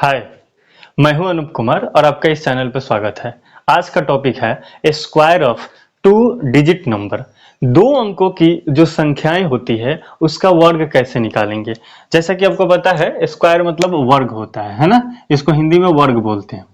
हाय, मैं हूं अनूप कुमार और आपका इस चैनल पर स्वागत है। आज का टॉपिक है स्क्वायर ऑफ 2 डिजिट नंबर। 2 अंकों की जो संख्याएं होती है उसका वर्ग कैसे निकालेंगे। जैसा कि आपको पता है स्क्वायर मतलब वर्ग होता है ना। इसको हिंदी में वर्ग बोलते हैं।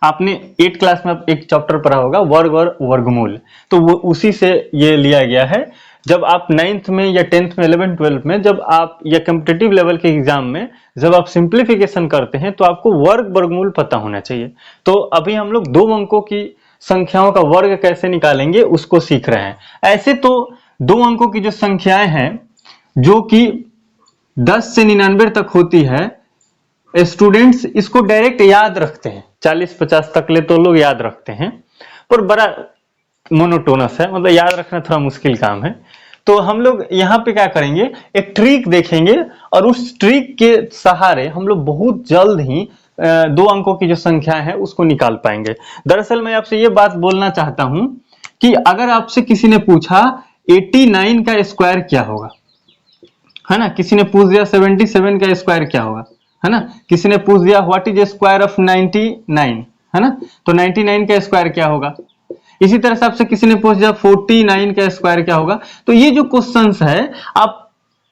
आपने 8 क्लास में एक चैप्टर पढ़ा होगा वर्ग और वर्गमूल, तो वो उसी से ये लिया गया है। जब आप 9th में या 10th में 11th 12th में जब आप या कॉम्पिटिटिव लेवल के एग्जाम में जब आप सिंप्लीफिकेशन करते हैं तो आपको वर्ग वर्गमूल पता होना चाहिए। तो अभी हम लोग 2 अंकों की संख्याओं का वर्ग कैसे निकालेंगे उसको सीख रहे हैं। ऐसे तो 2 अंकों की जो संख्याएं हैं जो कि 10 से 99 तक होती है, स्टूडेंट्स इसको डायरेक्ट याद रखते हैं। 40-50 तक ले तो लोग याद रखते हैं, पर बड़ा मोनोटोनस है, मतलब याद रखना थोड़ा मुश्किल काम है। तो हम लोग यहाँ पे क्या करेंगे, एक ट्रिक देखेंगे और उस ट्रिक के सहारे हम लोग बहुत जल्द ही 2 अंकों की जो संख्या है उसको निकाल पाएंगे। दरअसल मैं आपसे ये बात बोलना चाहता हूं कि अगर आपसे किसी ने पूछा 89 का स्क्वायर क्या होगा, है ना, किसी ने पूछ दिया 77 का स्क्वायर क्या होगा, है ना, किसी ने पूछ दिया व्हाट इज स्क्वायर ऑफ 99, है ना, तो 99 का स्क्वायर क्या होगा। इसी तरह से आपसे किसी ने पूछ दिया 49 का स्क्वायर क्या होगा। तो ये जो क्वेश्चंस है आप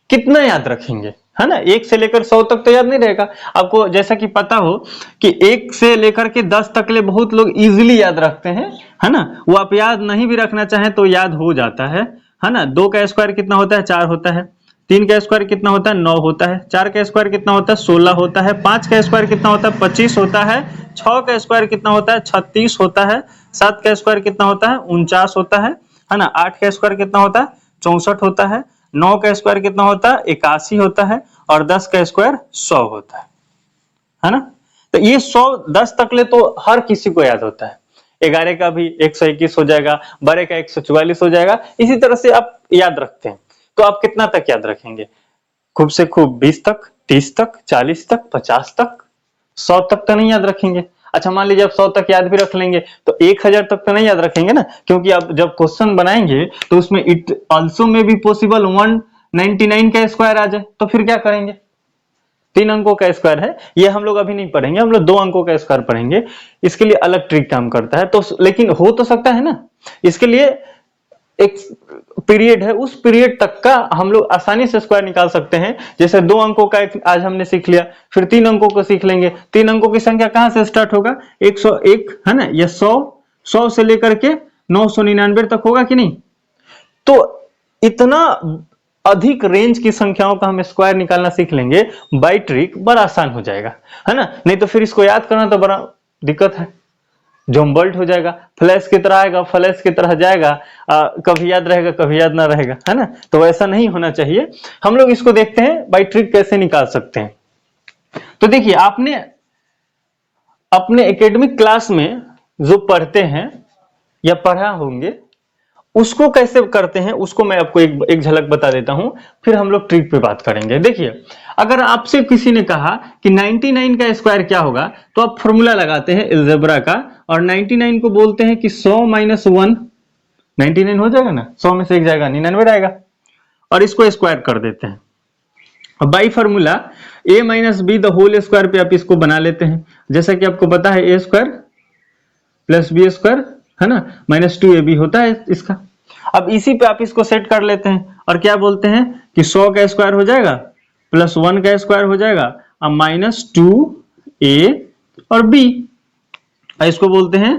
कितना याद रखेंगे, है ना। 1 से लेकर 100 तक तो याद नहीं रहेगा आपको। जैसा कि पता हो कि 1 से लेकर के 10 तक ले बहुत लोग इजीली याद रखते हैं, है ना। वो आप याद नहीं भी रखना चाहें तो याद हो जाता है ना। 2 का स्क्वायर कितना होता है, 4 होता है। 3 का स्क्वायर कितना होता है, 9 होता है। 4 का स्क्वायर कितना होता है, 16 होता है। 5 का स्क्वायर कितना होता है, 25 होता है। 6 का स्क्वायर कितना होता है, 36 होता है। 7 का स्क्वायर कितना होता है, 49 होता है ना। 8 का स्क्वायर कितना होता है, 64 होता है। 9 का स्क्वायर कितना होता है, 81 होता है। और 10 का स्क्वायर 100 होता है ना। तो ये 100 10 तक ले तो हर किसी को याद होता है। 11 का भी 121 हो जाएगा, 12 का 144 हो जाएगा। इसी तरह से आप याद रखते हैं। तो आप कितना तक याद रखेंगे, खूब से खूब 20 तक, 30 तक, 40 तक, 50 तक, 100 तक तो नहीं याद रखेंगे। अच्छा मान लीजिए आप 100 तक याद भी रख लेंगे तो 1000 तक तो नहीं याद रखेंगे ना, क्योंकि आप जब क्वेश्चन बनाएंगे तो उसमें इट आल्सो में भी पॉसिबल 199 का स्क्वायर आ जाए, तो फिर क्या करेंगे। 3 अंकों का स्क्वायर है, ये हम लोग अभी नहीं पढ़ेंगे, हम लोग 2 अंकों का स्क्वायर पढ़ेंगे। इसके लिए अलग ट्रिक काम करता है। तो लेकिन हो तो सकता है ना, इसके लिए एक पीरियड है, उस पीरियड तक का हम लोग आसानी से स्क्वायर निकाल सकते हैं। जैसे 2 अंकों का आज हमने सीख लिया, फिर 3 अंकों को सीख लेंगे। 3 अंकों की संख्या कहां से स्टार्ट होगा, 101, है ना, या 100 से लेकर के 999 तक होगा कि नहीं। तो इतना अधिक रेंज की संख्याओं का हम स्क्वायर निकालना सीख लेंगे बाय ट्रिक, बड़ा आसान हो जाएगा, है ना। नहीं तो फिर इसको याद करना तो बड़ा दिक्कत है, जम्बल्ट हो जाएगा, फ्लैश की तरह आएगा, फ्लैश की तरह जाएगा। कभी याद रहेगा कभी याद ना रहेगा, है ना। तो वैसा नहीं होना चाहिए। हम लोग इसको देखते हैं बाय ट्रिक कैसे निकाल सकते हैं। तो देखिए, आपने अपने एकेडमिक क्लास में जो पढ़ते हैं या पढ़ा होंगे उसको कैसे करते हैं उसको मैं आपको एक झलक बता देता हूं, फिर हम लोग ट्रिक पे बात करेंगे। देखिए, अगर आपसे किसी ने कहा कि 99 का स्क्वायर क्या होगा, तो आप फॉर्मूला लगाते हैं अलजेब्रा का, और 99 को बोलते हैं कि 100 - 1, 99 हो जाएगा ना, 100 में से एक जाएगा 99 आएगा, और इसको स्क्वायर कर देते हैं। By formula a - b the whole square पे आप इसको बना लेते हैं। जैसा कि आपको पता है a square plus B square, है ना, -2ab होता है इसका। अब इसी पे आप इसको सेट कर लेते हैं और क्या बोलते हैं कि 100 का स्क्वायर हो जाएगा प्लस 1 का स्क्वायर हो जाएगा अब -2a और b, इसको बोलते हैं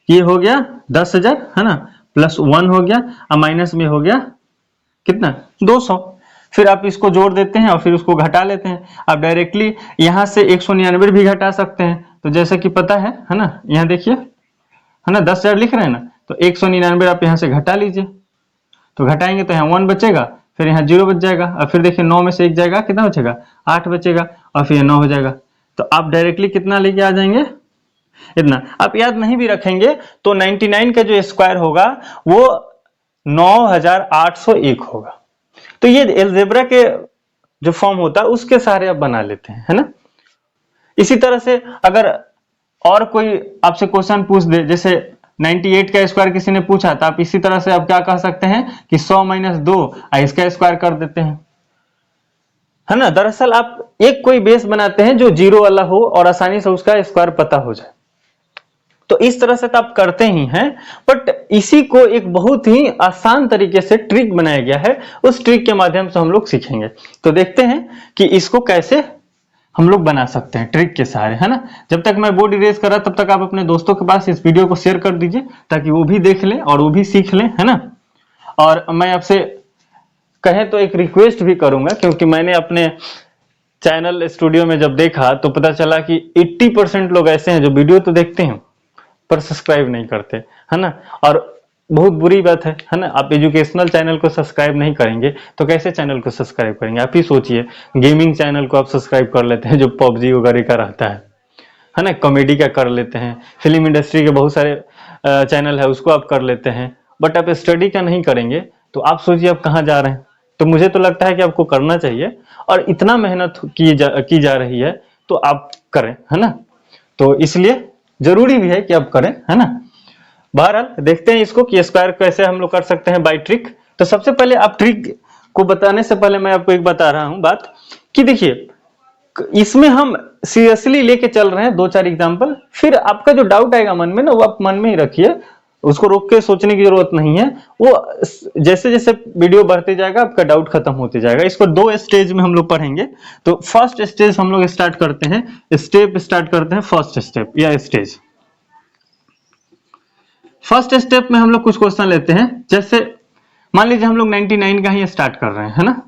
ये हो गया 10,000, है ना, प्लस 1 हो गया अब माइनस में हो गया कितना, 200। फिर आप इसको जोड़ देते हैं और फिर उसको घटा लेते हैं। आप डायरेक्टली यहां से 199 भी घटा सकते हैं। तो जैसा कि पता है ना, यहाँ देखिए, है ना, 10,000 लिख रहे हैं ना, तो 199 आप यहाँ से घटा लीजिए। तो घटाएंगे तो यहाँ 1 बचेगा, फिर यहाँ 0 बच जाएगा, और फिर देखिए 9 में से 1 जाएगा, कितना बचेगा, 8 बचेगा, और फिर 9 हो जाएगा। तो आप डायरेक्टली कितना लेके आ जाएंगे, इतना। आप याद नहीं भी रखेंगे तो 99 का जो स्क्वायर होगा वो 9801 होगा। तो ये अलजेब्रा के जो फॉर्म होता है उसके सहारे आप बना लेते हैं, है ना। इसी तरह से अगर और कोई आपसे क्वेश्चन पूछ दे, जैसे 98 का स्क्वायर किसी ने पूछा, तो आप इसी तरह से आप क्या कह सकते हैं कि 100 - 2 इसका स्क्वायर कर देते हैं। है ना। दरअसल आप एक कोई बेस बनाते हैं जो जीरो वाला हो और आसानी से उसका स्क्वायर पता हो जाए, तो इस तरह से तो आप करते ही हैं, बट इसी को एक बहुत ही आसान तरीके से ट्रिक बनाया गया है, उस ट्रिक के माध्यम से हम लोग सीखेंगे। तो देखते हैं कि इसको कैसे हम लोग बना सकते हैं ट्रिक के सहारे, है ना। जब तक मैं बोर्ड इरेज कर रहा तब तक आप अपने दोस्तों के पास इस वीडियो को शेयर कर दीजिए ताकि वो भी देख लें और वो भी सीख लें, है ना। और मैं आपसे कहें तो एक रिक्वेस्ट भी करूंगा, क्योंकि मैंने अपने चैनल स्टूडियो में जब देखा तो पता चला कि 80% लोग ऐसे हैं जो वीडियो तो देखते हैं पर सब्सक्राइब नहीं करते, है ना। और बहुत बुरी बात है ना। आप एजुकेशनल चैनल को सब्सक्राइब नहीं करेंगे तो कैसे चैनल को सब्सक्राइब करेंगे। आप ही सोचिए, गेमिंग चैनल को आप सब्सक्राइब कर लेते हैं जो पबजी वगैरह का रहता है ना। कॉमेडी का कर लेते हैं, फिल्म इंडस्ट्री के बहुत सारे चैनल है उसको आप कर लेते हैं, बट आप स्टडी का नहीं करेंगे तो आप सोचिए आप कहाँ जा रहे हैं। तो मुझे तो लगता है कि आपको करना चाहिए, और इतना मेहनत की जा रही है तो आप करें, है ना। तो इसलिए जरूरी भी है कि आप करें, है ना। बहरहाल देखते हैं इसको कि स्क्वायर कैसे हम लोग कर सकते हैं बाय ट्रिक। तो सबसे पहले आप ट्रिक को बताने से पहले मैं आपको एक बता रहा हूं बात कि देखिए, इसमें हम सीरियसली लेके चल रहे हैं 2-4 एग्जांपल, फिर आपका जो डाउट आएगा मन में ना वो आप मन में ही रखिए, उसको रोक के सोचने की जरूरत नहीं है। वो जैसे जैसे वीडियो बढ़ते जाएगा आपका डाउट खत्म होते जाएगा। इसको 2 स्टेज में हम लोग पढ़ेंगे। तो फर्स्ट स्टेज हम लोग स्टार्ट करते हैं, स्टार्ट करते हैं फर्स्ट स्टेप या स्टेज। फर्स्ट स्टेप में हम लोग कुछ क्वेश्चन लेते हैं, जैसे मान लीजिए हम लोग 99 का ही स्टार्ट कर रहे हैं, है ना।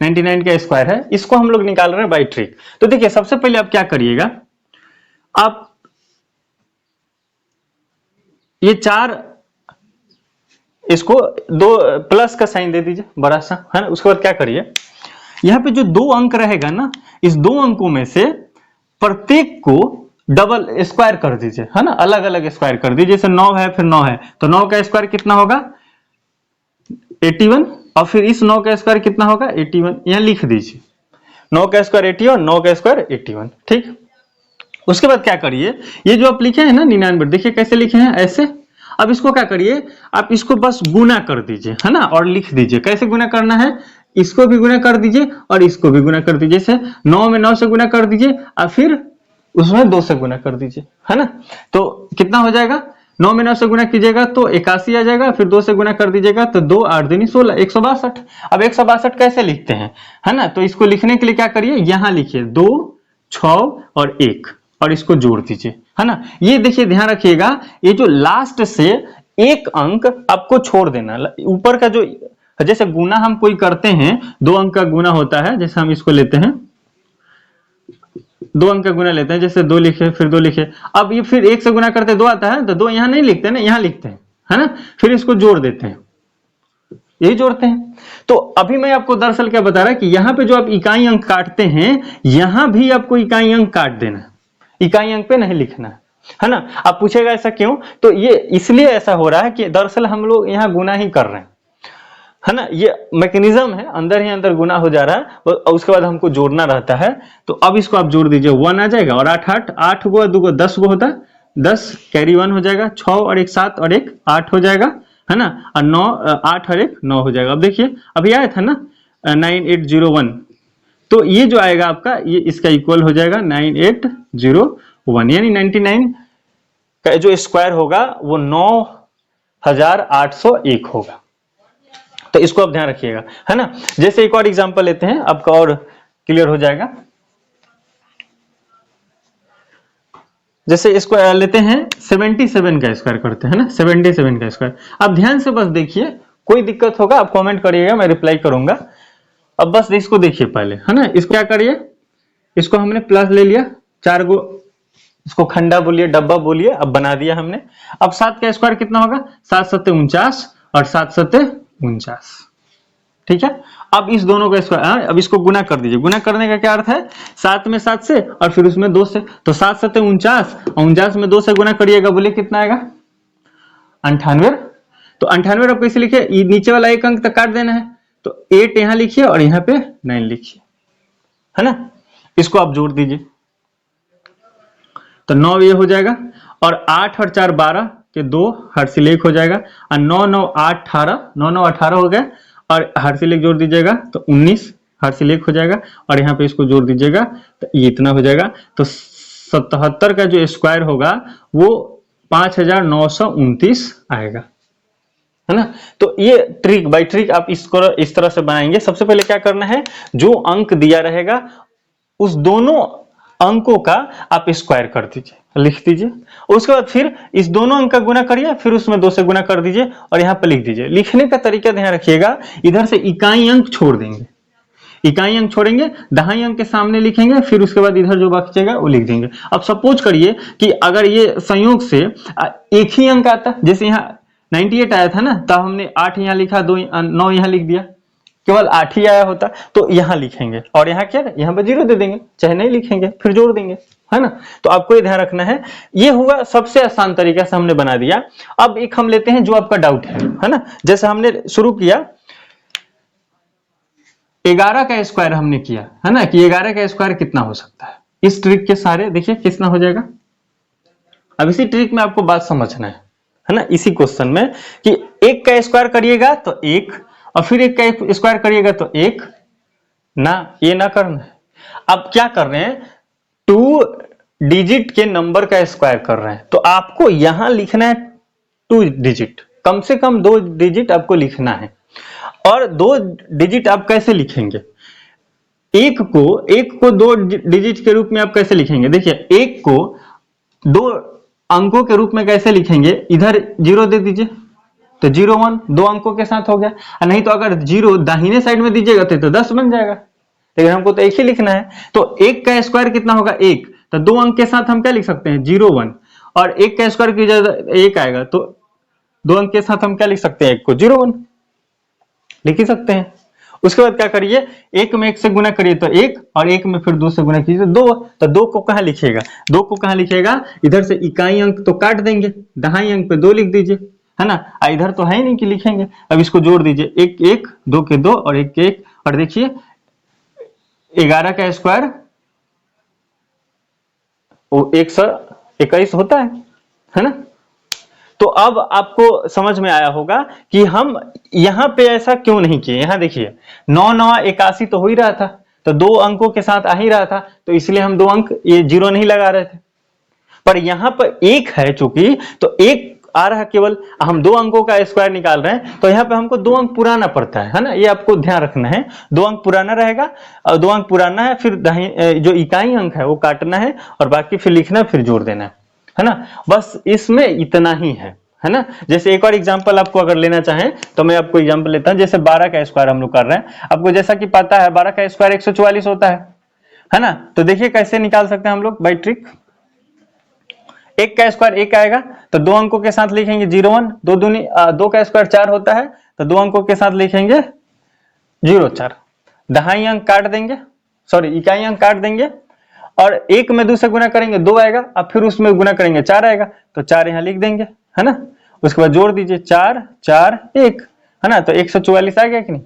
99 का स्क्वायर है, इसको हम लोग निकाल रहे हैं बाय ट्रिक। तो देखिए सबसे पहले आप क्या करिएगा, आप ये 4 इसको 2 प्लस का साइन दे दीजिए बड़ा सा, है ना। उसके बाद क्या करिए, यहां पे जो 2 अंक रहेगा ना, इस 2 अंकों में से प्रत्येक को डबल स्क्वायर कर दीजिए, है ना। अलग अलग स्क्वायर कर दीजिए। जैसे 9 है फिर 9 है तो 9 का स्क्वायर कितना होगा 81, और फिर इस 9 का स्क्वायर कितना होगा 81, यहां लिख दीजिए 9 का स्क्वायर 81, 9 का स्क्वायर 81, ठीक। उसके बाद क्या करिए, ये जो आप लिखे हैं ना 99, देखिए कैसे लिखे हैं ऐसे। अब इसको क्या करिए, आप इसको बस गुना कर दीजिए, है ना, और लिख दीजिए। कैसे गुना करना है, इसको भी गुना कर दीजिए और इसको भी गुना कर दीजिए। जैसे 9 में 9 से गुना कर दीजिए और फिर उसमें 2 से गुना कर दीजिए, है ना। तो कितना हो जाएगा, 9 में 9 से गुना कीजिएगा तो 81 आ जाएगा, फिर 2 से गुना कर दीजिएगा तो 2 8 दूनी 16, 162। अब 162 कैसे लिखते हैं, है ना। तो इसको लिखने के लिए क्या करिए, यहां लिखिए 2, 6 और 1 और इसको जोड़ दीजिए, है ना। ये देखिए ध्यान रखिएगा, ये जो लास्ट से एक अंक आपको छोड़ देना, ऊपर का जो, जैसे गुना हम कोई करते हैं 2 अंक का गुना होता है, जैसे हम इसको लेते हैं 2 अंक का गुना लेते हैं, जैसे 2 लिखे फिर 2 लिखे। अब ये फिर 1 से गुना करते 2 आता है तो 2 यहां नहीं लिखते ना, यहां लिखते हैं, है ना। फिर इसको जोड़ देते हैं, यही जोड़ते हैं। तो अभी मैं आपको दरअसल क्या बता रहा कि यहां पे जो आप इकाई अंक काटते हैं, यहां भी आपको इकाई अंक काट देना है, इकाई अंक पे नहीं लिखना है ना। आप पूछेगा ऐसा क्यों, तो ये इसलिए ऐसा हो रहा है कि दरअसल हम लोग यहाँ गुना ही कर रहे हैं, है ना। ये मैकेनिज्म है, अंदर ही अंदर गुना हो जा रहा है और उसके बाद हमको जोड़ना रहता है। तो अब इसको आप जोड़ दीजिए, 1 आ जाएगा और 8 8, 8 गो 2 गो 10 गो होता है, 10 कैरी 1 हो जाएगा, 6 और 1 7 और 1 8 हो जाएगा, है ना। और 9 8 और 1 9 हो जाएगा। अब देखिए अभी आया था ना 9801, तो ये जो आएगा आपका ये इसका इक्वल हो जाएगा 9801, यानी 99 का जो स्क्वायर होगा वो 9801 होगा। तो इसको आप ध्यान रखिएगा, है ना। जैसे एक और एग्जांपल लेते हैं, आपका और क्लियर हो जाएगा। जैसे इसको लेते हैं 77 का स्क्वायर करते हैं ना, 77 का स्क्वायर। आप ध्यान से बस देखिए, कोई दिक्कत होगा आप कमेंट करिएगा, मैं रिप्लाई करूंगा। अब बस इसको देखिए पहले, है ना। इसको क्या करिए, इसको हमने प्लस ले लिया, 4 गो, इसको खंडा बोलिए डब्बा बोलिए, अब बना दिया हमने। अब 7 का स्क्वायर कितना होगा 7 7 49 और 7 7 49, ठीक है। अब इस दोनों का स्क्वायर, अब इसको गुना कर दीजिए। गुना करने का क्या अर्थ है, 7 में 7 से और फिर उसमें 2 से, तो 7 7 49 और 49 में 2 से गुना करिएगा, बोलिए कितना आएगा 98। तो 98 आप कैसे लिखिए, नीचे वाला एक अंक तक काट देना है, तो 8 यहां लिखिए और यहाँ पे 9 लिखिए, है ना। इसको आप जोड़ दीजिए तो 9 ये हो जाएगा, और 8 और 4 12 के 2 हर्षिलेख हो जाएगा, और 9 9 8 18, 9 9 18 हो गया, और हर्षिलेख जोड़ दीजिएगा तो 19 हार से 1 हो जाएगा और यहाँ पे इसको जोड़ दीजिएगा तो ये इतना हो जाएगा। तो 77 का जो स्क्वायर होगा वो 5929 आएगा, है ना। तो ये ट्रिक बाय ट्रिक आप इसको इस तरह से बनाएंगे। सबसे पहले क्या करना है, जो अंक दिया रहेगा उस दोनों अंकों का आप स्क्वायर कर दीजिए, लिख दीजिए। उसके बाद फिर इस दोनों अंक का गुना करिए, फिर उसमें 2 से गुना कर दीजिए और यहाँ पे लिख दीजिए। लिखने का तरीका ध्यान रखिएगा, इधर से इकाई अंक छोड़ देंगे, इकाई अंक छोड़ेंगे, दहाई अंक के सामने लिखेंगे, फिर उसके बाद इधर जो बचेगा वो लिख देंगे। अब सपोज करिए कि अगर ये संयोग से एक ही अंक आता, जैसे यहाँ 98 आया था ना, तो हमने 8 यहाँ लिखा, 9 यहाँ लिख दिया, केवल 8 ही आया होता, तो यहाँ लिखेंगे और यहाँ क्या, यहाँ पर 0 दे देंगे, चाहे नहीं लिखेंगे फिर जोड़ देंगे, है ना। तो आपको ये ध्यान रखना है। ये हुआ सबसे आसान तरीका से हमने बना दिया। अब एक हम लेते हैं जो आपका डाउट है ना। जैसे हमने शुरू किया 11 का स्क्वायर हमने किया, है ना, कि 11 का स्क्वायर कितना हो सकता है। इस ट्रिक के सारे देखिए कितना हो जाएगा। अब इसी ट्रिक में आपको बात समझना है ना, इसी क्वेश्चन में कि 1 का स्क्वायर करिएगा तो 1 और फिर 1 का स्क्वायर करिएगा तो 1 ना, ये ना करना है। अब क्या कर रहे हैं, 2 डिजिट के नंबर का स्क्वायर कर रहे हैं, तो आपको यहां लिखना है 2 डिजिट, कम से कम 2 डिजिट आपको लिखना है। और 2 डिजिट आप कैसे लिखेंगे, एक को 2 डिजिट के रूप में आप कैसे लिखेंगे, देखिए 1 को 2 अंकों के रूप में कैसे लिखेंगे, इधर 0 दे दीजिए तो 0 1 2 अंकों के साथ हो गया, नहीं तो अगर 0 दाहिने साइड में दीजिएगा तो 10 बन जाएगा, लेकिन हमको तो 1 ही लिखना है। तो 1 का स्क्वायर कितना होगा 1, तो 2 अंक के साथ हम क्या लिख सकते हैं 0 1, और 1 का स्क्वायर की जगह 1 आएगा तो 2 अंक के साथ हम क्या लिख सकते हैं, 1 को 0 1 लिख ही सकते हैं। उसके बाद क्या करिए, 1 में 1 से गुना करिए तो 1, और 1 में फिर 2 से गुना कीजिए 2, तो 2 को कहां लिखिएगा, 2 को कहां लिखिएगा, इधर से इकाई अंक तो काट देंगे, दहाई अंक पे 2 लिख दीजिए, है ना। इधर तो है नहीं कि लिखेंगे, अब इसको जोड़ दीजिए, 1 1 2 के 2 और 1 के 1, और देखिए 11 का स्क्वायर वो 121 होता है ना। तो अब आपको समझ में आया होगा कि हम यहां पे ऐसा क्यों नहीं किए। यहां देखिए 9 9 81 तो हो ही रहा था, तो 2 अंकों के साथ आ ही रहा था, तो इसलिए हम 2 अंक ये 0 नहीं लगा रहे थे। पर यहां पर 1 है चूंकि, तो 1 आ रहा है, केवल हम 2 अंकों का स्क्वायर निकाल रहे हैं, तो यहाँ पे हमको 2 अंक पुराना पड़ता है ना, ये आपको ध्यान रखना है। 2 अंक पुराना रहेगा, और 2 अंक पुराना है, फिर जो इकाई अंक है वो काटना है और बाकी फिर लिखना, फिर जोड़ देना है ना। बस इसमें इतना ही है ना। जैसे एक और एग्जांपल आपको अगर लेना चाहें तो मैं आपको एग्जांपल लेता हूं। जैसे 12 का स्क्वायर हम लोग कर रहे हैं, आपको जैसा कि पता है 12 का स्क्वायर 144 होता है ना। तो देखिए कैसे निकाल सकते हैं हम लोग बाय ट्रिक। 1 का स्क्वायर 1 आएगा, तो 2 अंकों के साथ लिखेंगे 0 1, 2 का स्क्वायर 4 होता है, तो 2 अंकों के साथ लिखेंगे 0 4, दहाई अंक काट देंगे, सॉरी इकाई अंक काट देंगे, और 1 में 2 से गुना करेंगे 2 आएगा, अब फिर उसमें गुना करेंगे 4 आएगा, तो 4 यहां लिख देंगे, है ना। उसके बाद जोड़ दीजिए 4 4 1, है ना, तो 144 आ गया कि नहीं।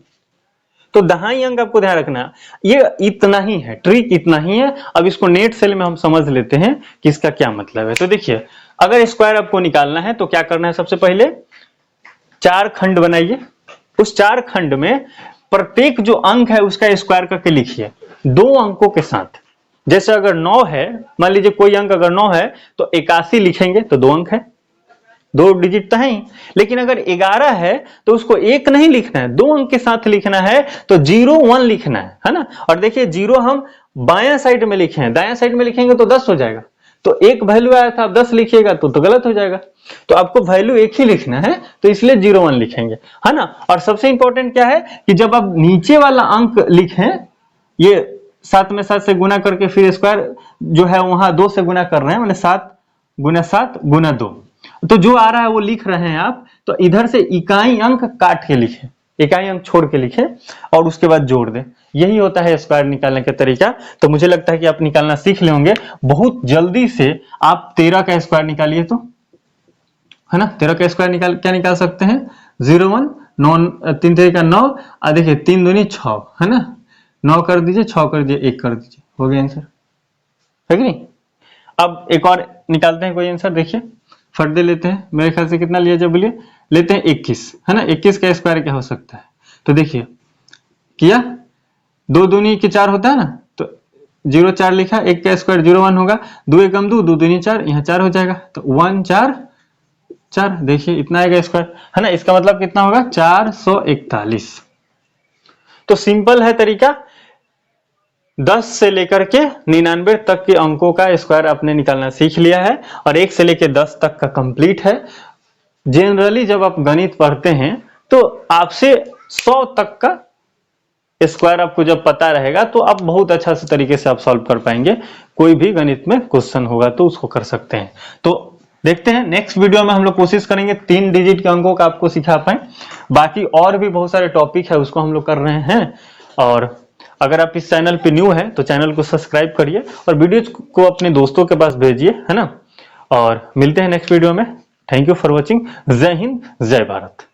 तो दहाई अंक आपको ध्यान रखना, ये इतना ही है, ट्रिक इतना ही है। अब इसको नेट सेल में हम समझ लेते हैं कि इसका क्या मतलब है। तो देखिए अगर स्क्वायर आपको निकालना है तो क्या करना है, सबसे पहले 4 खंड बनाइए, उस 4 खंड में प्रत्येक जो अंक है उसका स्क्वायर करके लिखिए 2 अंकों के साथ। जैसे अगर 9 है, मान लीजिए कोई अंक अगर 9 है तो 81 लिखेंगे तो 2 अंक है, 2 डिजिट तो है ही। लेकिन अगर 11 है तो उसको 1 नहीं लिखना है, 2 अंक के साथ लिखना है, तो 0 1 लिखना है ना। और देखिए 0 हम बायां साइड में लिखे हैं, दायां साइड में लिखेंगे तो 10 हो जाएगा, तो एक वैल्यू आया था, आप 10 लिखिएगा तो गलत हो जाएगा। तो आपको वैल्यू एक ही लिखना है, तो इसलिए 0 1 लिखेंगे, है ना। और सबसे इंपॉर्टेंट क्या है कि जब आप नीचे वाला अंक लिखें, ये 7 में 7 से गुना करके फिर स्क्वायर जो है वहां 2 से गुना कर रहे हैं, मैंने 7 गुना 7 गुना 2, तो जो आ रहा है वो लिख रहे हैं आप, तो इधर से इकाई अंक काट के लिखें, इकाई अंक छोड़ के लिखें और उसके बाद जोड़ दें। यही होता है स्क्वायर निकालने का तरीका। तो मुझे लगता है कि आप निकालना सीख ले होंगे बहुत जल्दी से। आप 13 का स्क्वायर निकालिए तो, है ना, 13 का स्क्वायर क्या निकाल सकते हैं, 0 1 9 3 3 का 9, देखिए 3 दूनी 6, है ना, 9 कर दीजिए, 6 कर दीजिए, 1 कर दीजिए, हो गया आंसर, है कि नहीं। अब एक और निकालते हैं कोई आंसर, देखिए फट दे लेते हैं, मेरे ख्याल से कितना लिया जाए बोलिए, लेते हैं 21, है ना। 21 का स्क्वायर क्या हो सकता है, तो देखिए किया 2 दूनी के 4 होता है ना, तो 0 4 लिखा, 1 का स्क्वायर 0 1 होगा, 2 एकम 2, 2 दूनी 4, यहाँ 4 हो जाएगा, तो 1 4 4, देखिए इतना आएगा स्क्वायर, है ना। इसका मतलब कितना होगा 441। तो सिंपल है तरीका, 10 से लेकर के 99 तक के अंकों का स्क्वायर आपने निकालना सीख लिया है और 1 से लेकर 10 तक का कंप्लीट है। जनरली जब आप गणित पढ़ते हैं तो आपसे 100 तक का स्क्वायर आपको जब पता रहेगा तो आप बहुत अच्छा से तरीके से आप सॉल्व कर पाएंगे, कोई भी गणित में क्वेश्चन होगा तो उसको कर सकते हैं। तो देखते हैं नेक्स्ट वीडियो में हम लोग कोशिश करेंगे 3 डिजिट के अंकों का आपको सिखा पाए। बाकी और भी बहुत सारे टॉपिक है उसको हम लोग कर रहे हैं। और अगर आप इस चैनल पे न्यू है तो चैनल को सब्सक्राइब करिए और वीडियो को अपने दोस्तों के पास भेजिए, है ना। और मिलते हैं नेक्स्ट वीडियो में। Thank you for watching. जय हिंद, जय भारत।